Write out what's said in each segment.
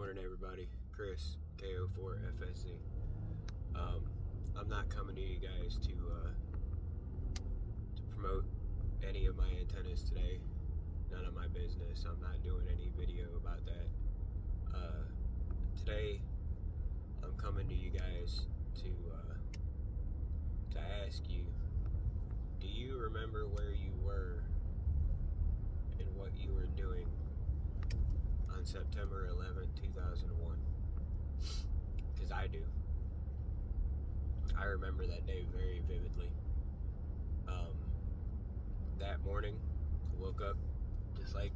morning, everybody. Chris, KO4FSC. I'm not coming to you guys to promote any of my antennas today. None of my business. I'm not doing any video about that. Today, I'm coming to you guys to ask you, do you remember where you were and what you were doing on September 11th, 2001? Because I do. I remember that day very vividly. That morning, I woke up just like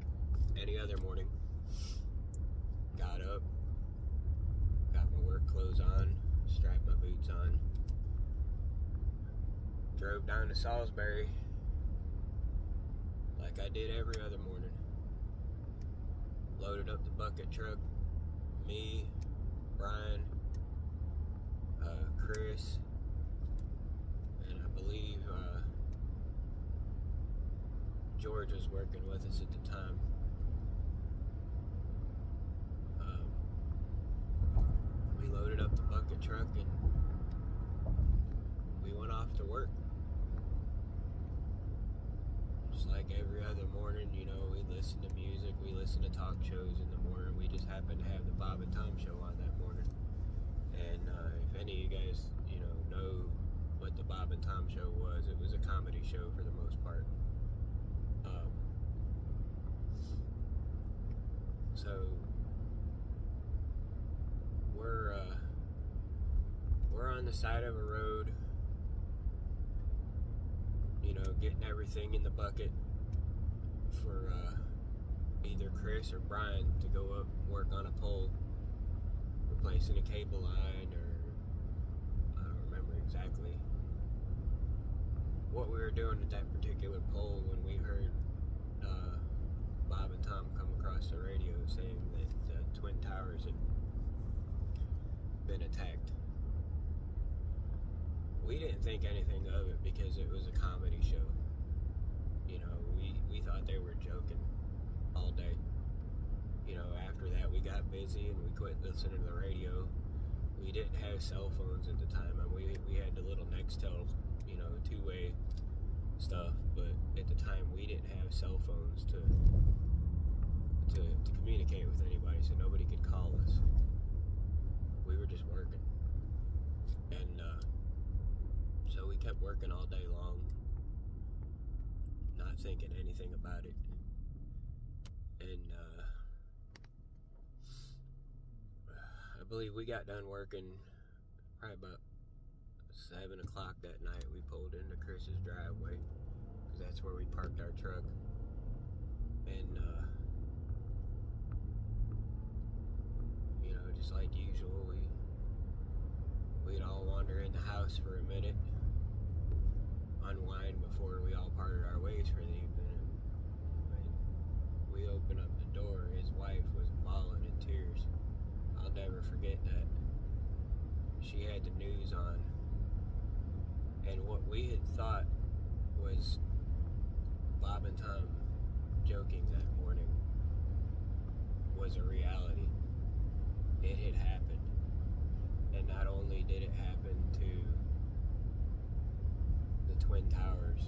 any other morning. Got up, got my work clothes on, strapped my boots on, drove down to Salisbury like I did every other morning. Loaded up the bucket truck. Me, Brian, Chris, and I believe George was working with us at the time. We loaded up the bucket truck and we went off to work. Just like every other morning, you know, we listen to music, we listen to talk shows in the morning. We just happened to have the Bob and Tom show on that morning. And if any of you guys, know what the Bob and Tom show was, it was a comedy show for the most part. So we're on the side of a road, getting everything in the bucket for either Chris or Brian to go up and work on a pole, replacing a cable line, or I don't remember exactly what we were doing at that particular pole when we heard Bob and Tom come across the radio saying that the Twin Towers had been attacked. We didn't think anything of it because it was a comedy show. We thought they were joking all day. After that we got busy and we quit listening to the radio. We didn't have cell phones at the time, and we had the little Nextel, two-way stuff, but at the time we didn't have cell phones to communicate with anybody, so nobody could call us. We were just working. And so we kept working all day long, not thinking anything about it. And I believe we got done working probably about 7 o'clock that night. We pulled into Chris's driveway because that's where we parked our truck. And just like usual, we'd all wander in the house for a minute, unwind before we all parted our ways for the evening. And when we opened up the door, his wife was bawling in tears. I'll never forget that. She had the news on, and what we had thought was Bob and Tom joking that morning was a reality. It had happened. And not only did it happen to the Twin Towers,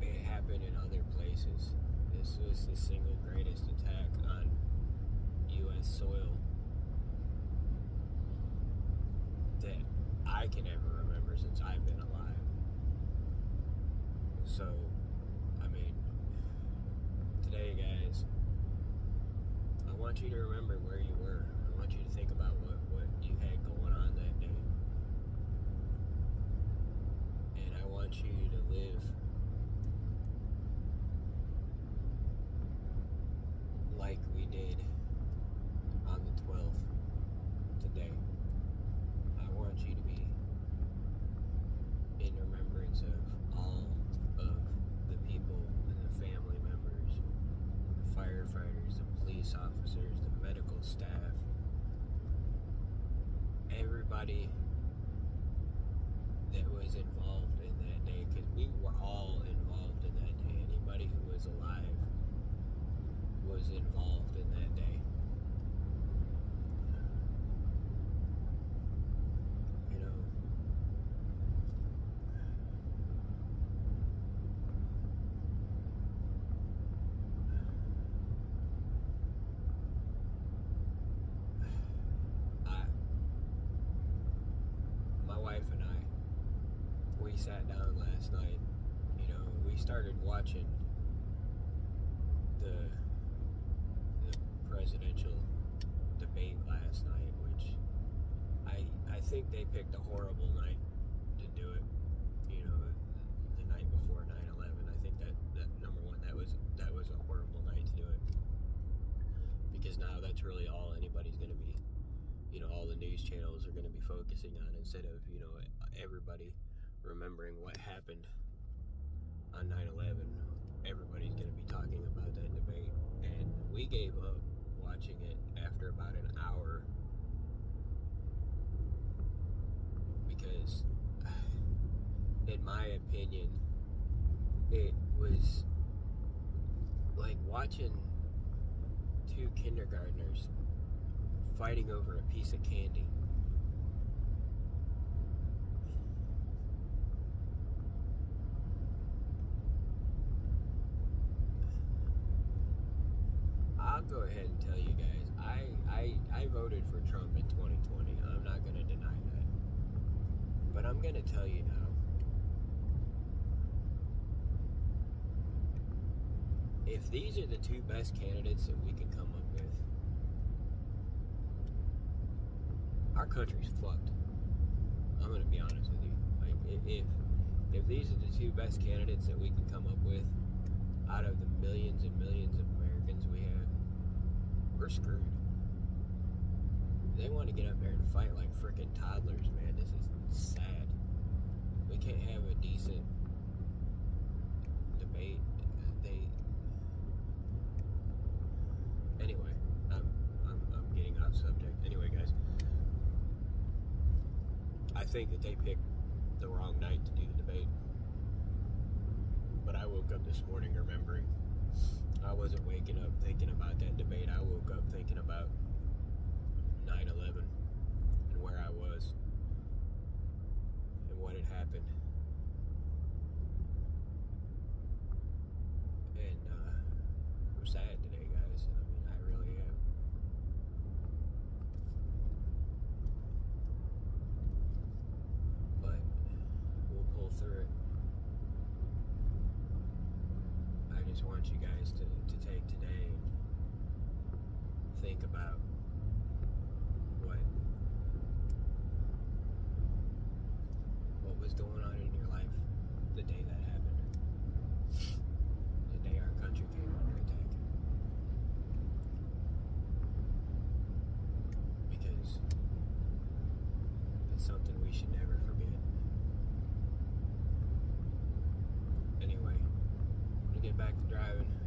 it happened in other places. This was the single greatest attack on U.S. soil that I can ever remember since I've been alive. So, today, guys, I want you to remember where you were. I want you to think about what you had going on that day. And I want you to live like we did on the 12th today. I want you to be in remembrance of all of the people and the family members, the firefighters, the police officers, the medical staff, everybody that was involved in that day, because we were all involved in that day. Anybody was involved in that day. You know, my wife and I, we sat down last night. You know, we started watching the presidential debate last night, which I think they picked a horrible night to do it. You know, the night before 9/11. I think that number one, that was a horrible night to do it, because now that's really all anybody's going to be, you know, all the news channels are going to be focusing on, instead of, you know, everybody remembering what happened on 9/11. Everybody's going to be talking about that debate, and we gave up watching it after about an hour, because in my opinion it was like watching two kindergartners fighting over a piece of candy. I'll go ahead and tell you guys, I voted for Trump in 2020. I'm not going to deny that. But I'm going to tell you now, if these are the two best candidates that we can come up with, our country's fucked. I'm going to be honest with you. Like, if these are the two best candidates that we can come up with out of the millions and millions of Americans we have, we're screwed. They want to get up there and fight like freaking toddlers, man. This is sad. We can't have a decent debate. Anyway, I'm getting off subject. Anyway, guys, I think that they picked the wrong night to do the debate. But I woke up this morning remembering. I wasn't waking up thinking about that debate. I woke up thinking about 9/11 and where I was and what had happened. And I'm sad today, guys. I mean, I really am. But we'll pull through it. I just want you guys to take today and think about what was going on in your life the day that happened. The day our country came under attack. Because it's something we should never forget. Anyway, I'm gonna get back to driving.